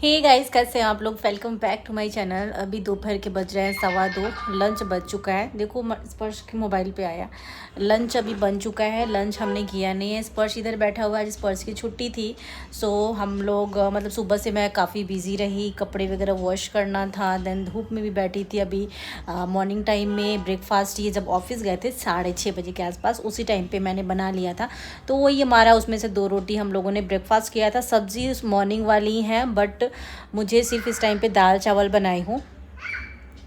Hey guys, कैसे हैं आप लोग। Welcome back to my channel. अभी दोपहर के बज रहे हैं 2:15। लंच बज चुका है। देखो स्पर्श के मोबाइल पे आया लंच अभी बन चुका है। लंच हमने किया नहीं है। स्पर्श इधर बैठा हुआ है। आज स्पर्श की छुट्टी थी। सो हम लोग मतलब सुबह से मैं काफ़ी बिजी रही। कपड़े वगैरह वॉश करना था। देन धूप में भी बैठी थी। अभी मॉर्निंग टाइम में ब्रेकफास्ट ये जब ऑफिस गए थे 6:30 बजे के आसपास, उसी टाइम पे मैंने बना लिया था। तो वही हमारा उसमें से 2 रोटी हम लोगों ने ब्रेकफास्ट किया था। सब्ज़ी उस मॉर्निंग वाली है, बट मुझे सिर्फ इस टाइम पे दाल चावल बनाई हूँ।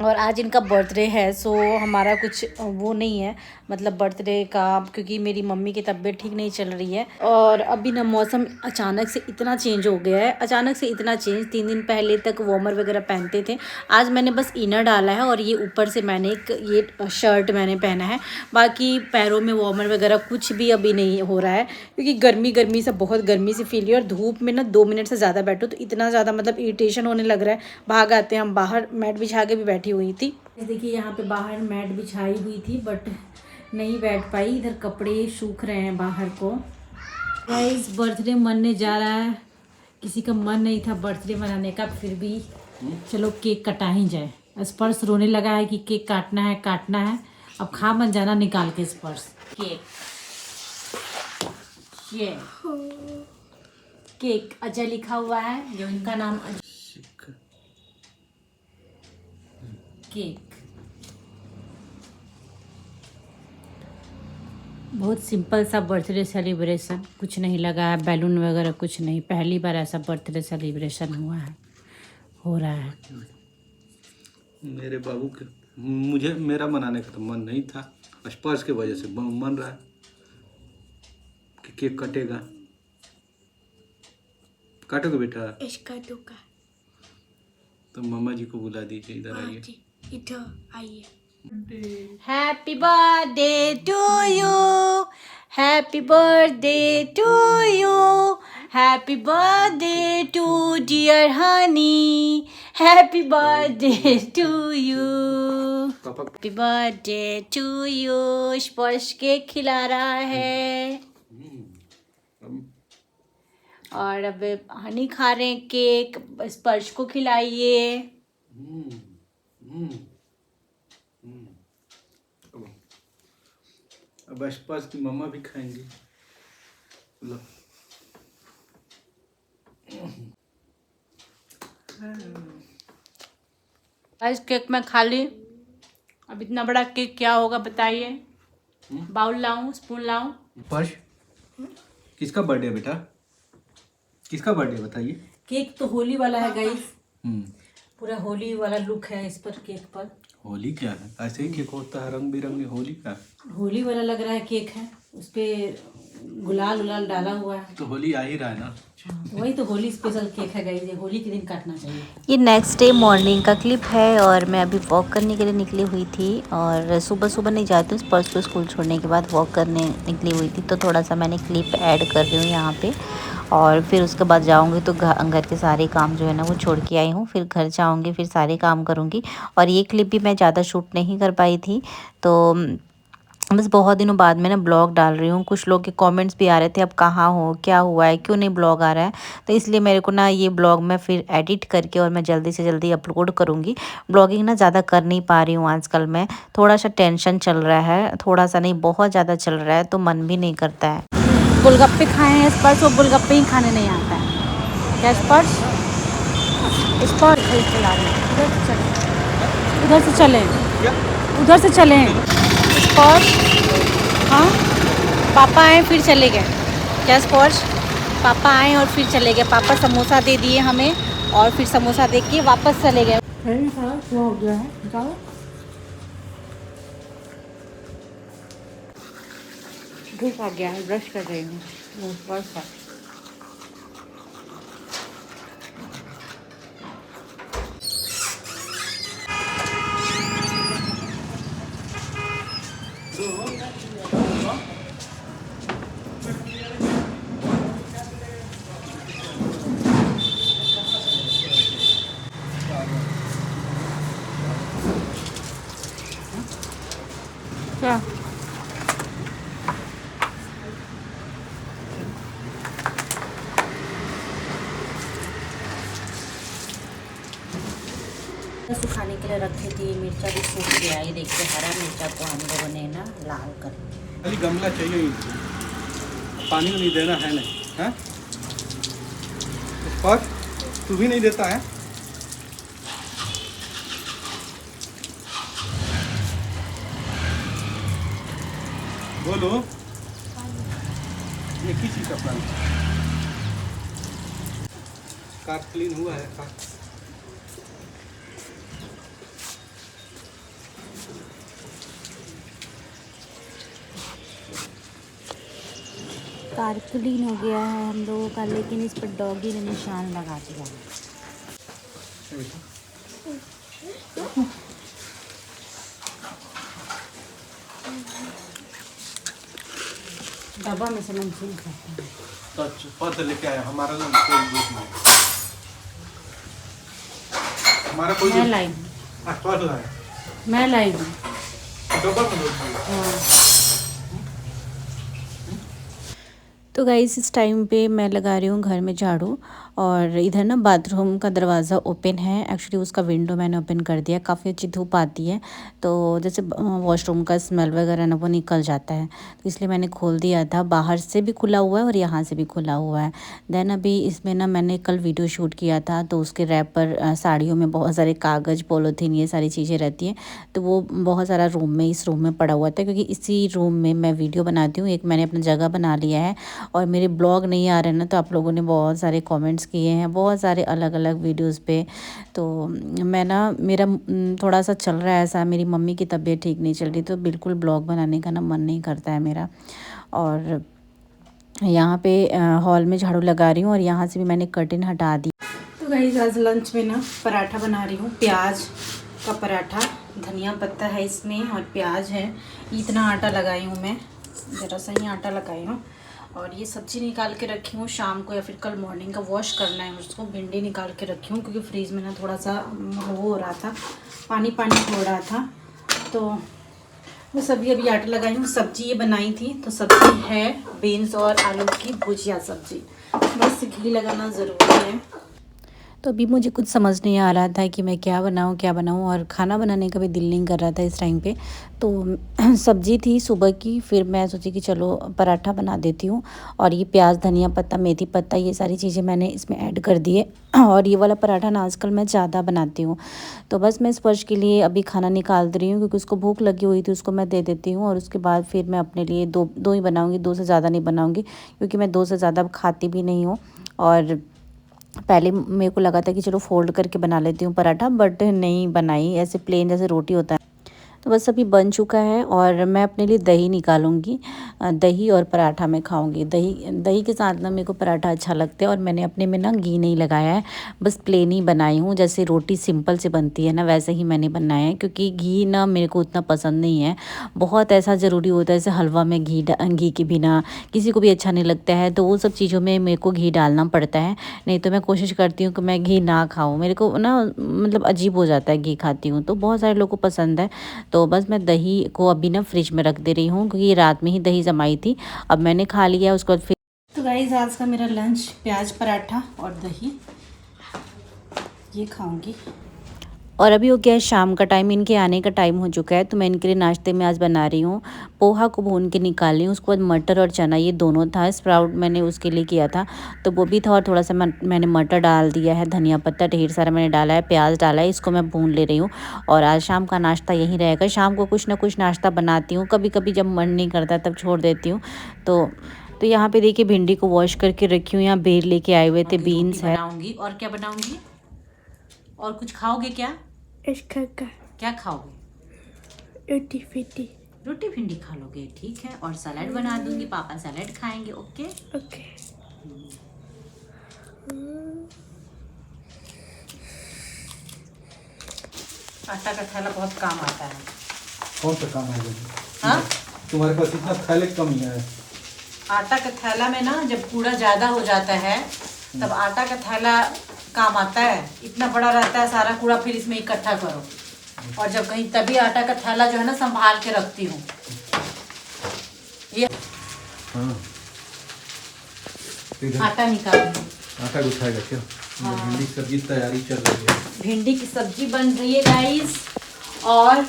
और आज इनका बर्थडे है, सो हमारा कुछ वो नहीं है, मतलब बर्थडे का, क्योंकि मेरी मम्मी की तबीयत ठीक नहीं चल रही है। और अभी ना मौसम अचानक से इतना चेंज हो गया है, अचानक से इतना चेंज। 3 दिन पहले तक वार्मर वगैरह पहनते थे। आज मैंने बस इनर डाला है और ये ऊपर से मैंने एक ये शर्ट मैंने पहना है। बाकी पैरों में वार्मर वगैरह कुछ भी अभी नहीं हो रहा है, क्योंकि गर्मी से बहुत गर्मी सी फील हुई। और धूप में ना 2 मिनट से ज़्यादा बैठो तो इतना ज़्यादा मतलब इरिटेशन होने लग रहा है। भाग आते हैं हम बाहर। मैट बिछा के भी बैठी हुई थी। देखिए यहाँ पे बाहर मैट बिछाई हुई थी, बट नहीं बैठ पाई। इधर कपड़े सूख रहे हैं बाहर को। गाइस, बर्थडे मनने जा रहा है। किसी का मन नहीं था बर्थडे मनाने का, फिर भी चलो केक कटा ही जाए। स्पर्श रोने लगा है कि केक काटना है काटना है। अब खा मन जाना निकाल के स्पर्श केक। ये केक अजय लिखा हुआ है, जो इनका नाम अजय। केक बहुत सिंपल सा बर्थडे सेलिब्रेशन, कुछ नहीं लगा है, बैलून वगैरह कुछ नहीं। पहली बार ऐसा बर्थडे सेलिब्रेशन हो रहा है। मेरे बाबू के मुझे मेरा मनाने का तो मन नहीं था। स्पर्श की वजह से मन रहा है कि केक कटेगा। काटोगे बेटा? इसका दुका। तो मामा जी को बुला दीजिए, इधर आइए। इधर आइए। Happy birthday to you, happy birthday to you, happy birthday to dear honey, happy birthday to you, happy birthday to you. Sparsh cake खिला रहा है और अब हनी खा रहे हैं केक। स्पर्श को खिलाइए। अब स्पर्श की मम्मा भी खाएंगे। लो। आज केक मैं खा ली। अब इतना बड़ा केक क्या होगा बताइए। बाउल लाऊं, स्पून लाऊं? स्पर्श, किसका बर्थडे बेटा? किसका बर्थडे बताइए। केक तो होली वाला है गाइस। पूरा होली वाला लुक है इस पर केक पर। होली क्या है? ऐसे ही केक होता है, रंग बिरंगे। होली का होली वाला लग रहा है केक है, उस पे गुलाल उलाल डाला हुआ है। तो होली आ ही रहा है ना। वही तो होली स्पेशल केक है गाइस, ये होली के दिन काटना चाहिए। ये नेक्स्ट डे मॉर्निंग का क्लिप है और मैं अभी वॉक करने के लिए निकली हुई थी। और सुबह सुबह नहीं जाती हूँ, स्पर्श को स्कूल छोड़ने के बाद वॉक करने निकली हुई थी, तो थोड़ा सा मैंने क्लिप ऐड कर रही हूँ यहाँ पे। और फिर उसके बाद जाऊँगी तो घर के सारे काम जो है ना वो छोड़ के आई हूँ। फिर घर जाऊँगी, फिर सारे काम करूँगी। और ये क्लिप भी मैं ज़्यादा शूट नहीं कर पाई थी, तो बस बहुत दिनों बाद मैं ना ब्लॉग डाल रही हूँ। कुछ लोग के कमेंट्स भी आ रहे थे, अब कहाँ हो, क्या हुआ है, क्यों नहीं ब्लॉग आ रहा है। तो इसलिए मेरे को ना ये ब्लॉग मैं फिर एडिट करके और मैं जल्दी से जल्दी अपलोड करूँगी। ब्लॉगिंग ना ज़्यादा कर नहीं पा रही हूँ आजकल मैं। थोड़ा सा टेंशन चल रहा है, थोड़ा सा नहीं बहुत ज़्यादा चल रहा है, तो मन भी नहीं करता है। गोलगप्पे खाए हैं स्पर्श, वो गोलगप्पे ही खाने नहीं आता है क्या स्पर्श? स्पर्श चला रहे हैं, उधर से चले, उधर से चले स्पर्श। हाँ, पापा आए फिर चले गए क्या स्पर्श? पापा आए और फिर चले गए। पापा समोसा दे दिए हमें और फिर समोसा दे के वापस चले गए। हो गया है, निकालो। धूप आ गया है, ब्रश कर रही हूँ। स्पर्श का क्या सुखाने के लिए रखी थी, मिर्चा भी सूख गया। ये देखिए हरा मिर्चा को हम लोगों ने ना लाल कर, खाली गमला चाहिए ही, पानी नहीं देना है नहीं है। पर तू भी नहीं देता है। बोलो ये किस चीज का पानी? कार क्लीन हुआ है कार? कार क्लीन हो गया है हम लोगों का, लेकिन इस पर डॉगी ने निशान लगा दिया है। डब्बा में से नमकीन खाते हैं। तो पत्र लेके आया, हमारा कोई दोस्त नहीं, हमारा कोई मैं लाई, पत्र लाया, मैं लाई हूँ। डब्बा में दोस्त नहीं। हाँ। तो गाइस इस टाइम पे मैं लगा रही हूँ घर में झाड़ू, और इधर ना बाथरूम का दरवाज़ा ओपन है। एक्चुअली उसका विंडो मैंने ओपन कर दिया, काफ़ी अच्छी धूप आती है तो जैसे वॉशरूम का स्मेल वगैरह ना वो निकल जाता है, तो इसलिए मैंने खोल दिया था। बाहर से भी खुला हुआ है और यहाँ से भी खुला हुआ है। देन अभी इसमें ना मैंने कल वीडियो शूट किया था, तो उसके रैप पर साड़ियों में बहुत सारे कागज़, पॉलीथीन, ये सारी चीज़ें रहती हैं, तो वो बहुत सारा इस रूम में पड़ा हुआ था, क्योंकि इसी रूम में मैं वीडियो बनाती हूँ। एक मैंने अपना जगह बना लिया है, और मेरे ब्लॉग नहीं आ रहे ना, तो आप लोगों ने बहुत सारे कमेंट्स किए हैं बहुत सारे अलग अलग वीडियोस पे। तो मैं ना मेरा थोड़ा सा चल रहा है ऐसा, मेरी मम्मी की तबीयत ठीक नहीं चल रही, तो बिल्कुल ब्लॉग बनाने का ना मन नहीं करता है मेरा। और यहाँ पे हॉल में झाड़ू लगा रही हूँ, और यहाँ से भी मैंने कर्टेन हटा दी। तो गाइस आज लंच में ना पराठा बना रही हूँ, प्याज का पराठा, धनिया पत्ता है इसमें और प्याज है। इतना आटा लगाई हूँ मैं, ज़रा सा ही आटा लगाई हूँ। और ये सब्ज़ी निकाल के रखी हूँ, शाम को या फिर कल मॉर्निंग का वॉश करना है उसको। भिंडी निकाल के रखी हूँ, क्योंकि फ्रीज़ में ना थोड़ा सा वो हो रहा था, पानी पानी हो रहा था, तो वो सब्ज़ी अभी आटा लगाई हूँ। सब्ज़ी ये बनाई थी, तो सब्ज़ी है बीन्स और आलू की भुजिया सब्ज़ी, बस घी लगाना ज़रूरी है। तो अभी मुझे कुछ समझ नहीं आ रहा था कि मैं क्या बनाऊँ, और खाना बनाने का भी दिल नहीं कर रहा था इस टाइम पे। तो सब्ज़ी थी सुबह की, फिर मैं सोची कि चलो पराठा बना देती हूँ। और ये प्याज, धनिया पत्ता, मेथी पत्ता, ये सारी चीज़ें मैंने इसमें ऐड कर दिए। और ये वाला पराठा ना आजकल मैं ज़्यादा बनाती हूँ। तो बस मैं स्पर्श के लिए अभी खाना निकाल दे रही हूँ, क्योंकि उसको भूख लगी हुई थी, उसको मैं दे देती हूँ। और उसके बाद फिर मैं अपने लिए दो ही बनाऊँगी, 2 से ज़्यादा नहीं बनाऊँगी, क्योंकि मैं 2 से ज़्यादा खाती भी नहीं हूँ। और पहले मेरे को लगा था कि चलो फोल्ड करके बना लेती हूँ पराठा, बट नहीं बनाई, ऐसे प्लेन जैसे रोटी होता है। तो बस अभी बन चुका है, और मैं अपने लिए दही निकालूंगी, दही और पराठा में खाऊंगी। दही के साथ ना मेरे को पराठा अच्छा लगता है, और मैंने अपने में ना घी नहीं लगाया है, बस प्लेन ही बनाई हूँ। जैसे रोटी सिंपल से बनती है ना, वैसे ही मैंने बनाया है, क्योंकि घी ना मेरे को उतना पसंद नहीं है। बहुत ऐसा ज़रूरी होता है, जैसे हलवा में घी के बिना किसी को भी अच्छा नहीं लगता है, तो वो सब चीज़ों में मेरे को घी डालना पड़ता है। नहीं तो मैं कोशिश करती हूँ कि मैं घी ना खाऊँ, मेरे को ना मतलब अजीब हो जाता है घी खाती हूँ, तो बहुत सारे लोगों को पसंद है। तो बस मैं दही को अभी ना फ्रिज में रख दे रही हूँ, क्योंकि रात में ही दही जमाई थी, अब मैंने खा लिया उसके बाद फिर। तो गाइस आज का मेरा लंच प्याज पराठा और दही, ये खाऊंगी। और अभी हो गया है शाम का टाइम, इनके आने का टाइम हो चुका है, तो मैं इनके लिए नाश्ते में आज बना रही हूँ पोहा को भून के निकाल रही हूँ। उसके बाद मटर और चना, ये दोनों था, स्प्राउट मैंने उसके लिए किया था, तो वो भी था। और थोड़ा सा मैंने मटर डाल दिया है, धनिया पत्ता ढेर सारा मैंने डाला है, प्याज डाला है, इसको मैं भून ले रही हूँ। और आज शाम का नाश्ता यही रहेगा। शाम को कुछ ना कुछ नाश्ता बनाती हूँ, कभी कभी जब मन नहीं करता तब छोड़ देती हूँ। तो यहाँ पे देखिए भिंडी को वॉश करके रखी हूँ, यहाँ बेर लेके आए हुए थे, बीन्स है। बनाऊंगी और क्या बनाऊंगी, और कुछ खाओगे क्या? इसका का क्या खाओगे? रोटी फिटी। रोटी भिंडी खा लोगे, ठीक है। और सलाद बना दूंगी, पापा सलाद खाएंगे, ओके। ओके। आटा का थैला बहुत काम आता है। कौन सा काम है? हाँ, तुम्हारे पास इतना थैले कमी है? आटा का थैला में ना जब कूड़ा ज़्यादा हो जाता है, तब आटा का थैला काम आता है। इतना बड़ा रहता है सारा कूड़ा, फिर इसमें इकट्ठा करो। और जब कहीं, तभी आटा का थैला जो है ना संभाल के रखती हूँ। ये हाँ, आटा निकाल, आटा गुथाएगा क्या? भिंडी की सब्जी तैयारी चल रही है। भिंडी की सब्जी बन रही है गाइस, और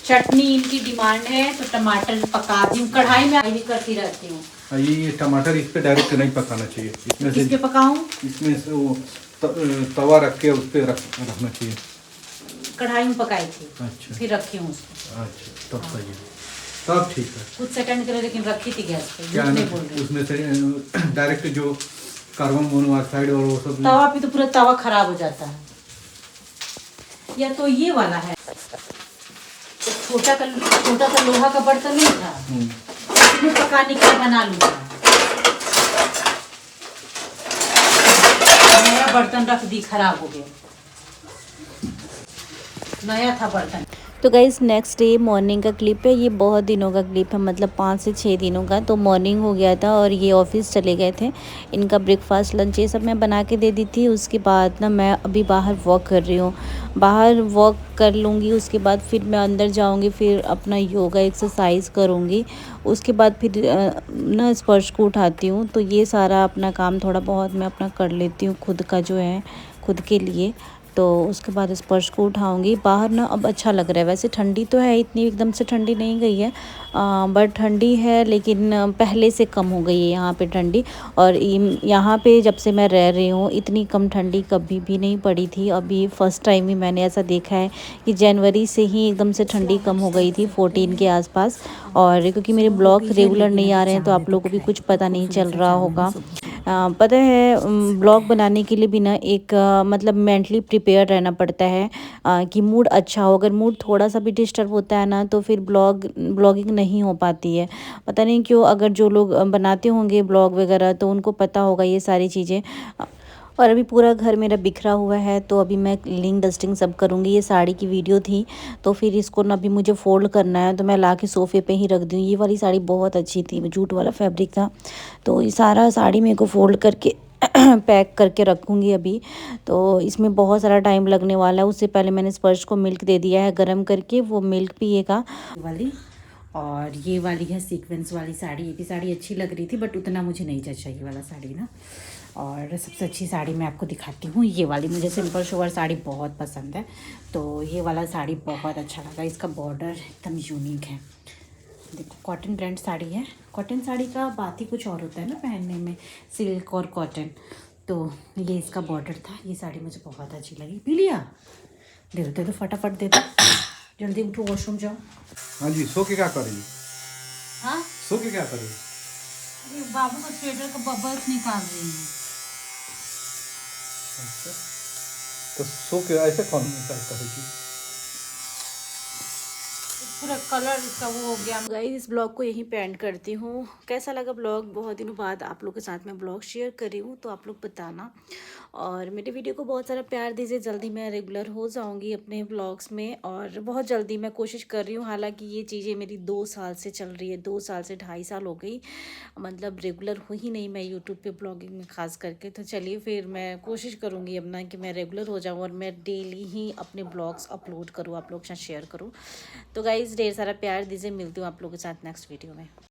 चटनी इनकी डिमांड है तो टमाटर पकाती हूँ, कढ़ाई में भी करती रहती हूँ। ये टमाटर इस पे डायरेक्ट नहीं पकाना चाहिए, इसमें से किस पे पकाऊं? इसमें से वो तवा रख के उस पे रखना चाहिए। कढ़ाई में पकाई थी, अच्छा फिर रखी हूँ उसको। अच्छा, तब सही है, तब ठीक है। कुछ सेकंड के लिए लेकिन रखी थी गैस पे, क्या झूठ नहीं ना, बोल रही। उसमें से डायरेक्ट जो कार्बन मोनोऑक्साइड और वो सब तवा पे तो पूरा तवा खराब हो जाता है। या तो ये वाला है, छोटा सा लोहा का बर्तन नहीं था, इसमें पकाने के लिए बना लूंगा। नया बर्तन रख दी, खराब हो गया, नया था बर्तन। तो गाइज़ नेक्स्ट डे मॉर्निंग का क्लिप है, ये बहुत दिनों का क्लिप है, मतलब 5 से 6 दिनों का। तो मॉर्निंग हो गया था और ये ऑफिस चले गए थे, इनका ब्रेकफास्ट लंच ये सब मैं बना के दे दी थी। उसके बाद ना मैं अभी बाहर वॉक कर रही हूँ, बाहर वॉक कर लूँगी, उसके बाद फिर मैं अंदर जाऊँगी, फिर अपना योगा एक्सरसाइज करूँगी। उसके बाद फिर ना स्पर्श को उठाती हूँ, तो ये सारा अपना काम थोड़ा बहुत मैं अपना कर लेती हूँ खुद का जो है, खुद के लिए। तो उसके बाद स्पर्श को उठाऊंगी। बाहर ना अब अच्छा लग रहा है, वैसे ठंडी तो है, इतनी एकदम से ठंडी नहीं गई है, बट ठंडी है, लेकिन पहले से कम हो गई है यहाँ पे ठंडी। और यहाँ पे जब से मैं रह रही हूँ इतनी कम ठंडी कभी भी नहीं पड़ी थी। अभी फ़र्स्ट टाइम ही मैंने ऐसा देखा है कि जनवरी से ही एकदम से ठंडी कम हो गई थी 14 के आसपास। और क्योंकि मेरे ब्लॉग रेगुलर नहीं आ रहे हैं तो आप लोगों को भी कुछ पता नहीं चल रहा होगा। पता है ब्लॉग बनाने के लिए भी ना एक मतलब मेंटली प्रिपेयर रहना पड़ता है कि मूड अच्छा हो। अगर मूड थोड़ा सा भी डिस्टर्ब होता है ना तो फिर ब्लॉगिंग नहीं हो पाती है, पता नहीं क्यों। अगर जो लोग बनाते होंगे ब्लॉग वगैरह तो उनको पता होगा ये सारी चीज़ें। और अभी पूरा घर मेरा बिखरा हुआ है, तो अभी मैं क्लीनिंग डस्टिंग सब करूँगी। ये साड़ी की वीडियो थी तो फिर इसको ना अभी मुझे फ़ोल्ड करना है, तो मैं ला के सोफ़े पे ही रख दूँ। ये वाली साड़ी बहुत अच्छी थी, जूट वाला फैब्रिक था, तो ये सारा साड़ी मेरे को फ़ोल्ड करके पैक करके रखूँगी अभी। तो इसमें बहुत सारा टाइम लगने वाला है। उससे पहले मैंने स्पर्श को मिल्क दे दिया है गर्म करके, वो मिल्क पिएगा वाली। और ये वाली है सीक्वेंस वाली साड़ी, ये भी साड़ी अच्छी लग रही थी बट उतना मुझे नहीं जचा ये वाला साड़ी ना। और सबसे अच्छी साड़ी मैं आपको दिखाती हूँ, ये वाली। मुझे सिंपल सोवर साड़ी बहुत पसंद है, तो ये वाला साड़ी बहुत अच्छा लगा। इसका बॉर्डर एकदम यूनिक है, देखो कॉटन ब्रांड साड़ी है। कॉटन साड़ी का बात ही कुछ और होता है ना पहनने में, सिल्क और कॉटन। तो ये इसका बॉर्डर था, ये साड़ी मुझे बहुत अच्छी लगी। पी लिया, दे दो फटाफट दे दो, जल्दी उठो वॉशरूम जाओ। हाँ जी, सो के क्या करेंगे? हाँ, सो के क्या करेंगे? अरे बाबू का स्वेटर का बबल्स निकाल रही हूँ। अच्छा, तो सो के ऐसे कौन निकालता है जी? पूरा कलर इसका वो हो गया। गाइस इस ब्लॉग को यहीं पे एंड करती हूँ। कैसा लगा ब्लॉग? बहुत दिनों बाद आप लोगों के साथ में ब्लॉग शेयर कर रही हूँ, तो आप लोग बताना और मेरे वीडियो को बहुत सारा प्यार दीजिए। जल्दी मैं रेगुलर हो जाऊँगी अपने ब्लॉग्स में, और बहुत जल्दी मैं कोशिश कर रही हूँ। हालांकि ये चीज़ें मेरी 2 साल से चल रही है, 2 साल से 2.5 साल हो गई, मतलब रेगुलर हो ही नहीं मैं यूट्यूब पे ब्लॉगिंग में ख़ास करके। तो चलिए फिर मैं कोशिश करूँगी अपना कि मैं रेगुलर हो जाऊँ और मैं डेली ही अपने ब्लॉग्स अपलोड करूँ, आप लोग के साथ शेयर करूँ। तो गाइज़ ढेर सारा प्यार दीजिए, मिलती हूँ आप लोगों के साथ नेक्स्ट वीडियो में।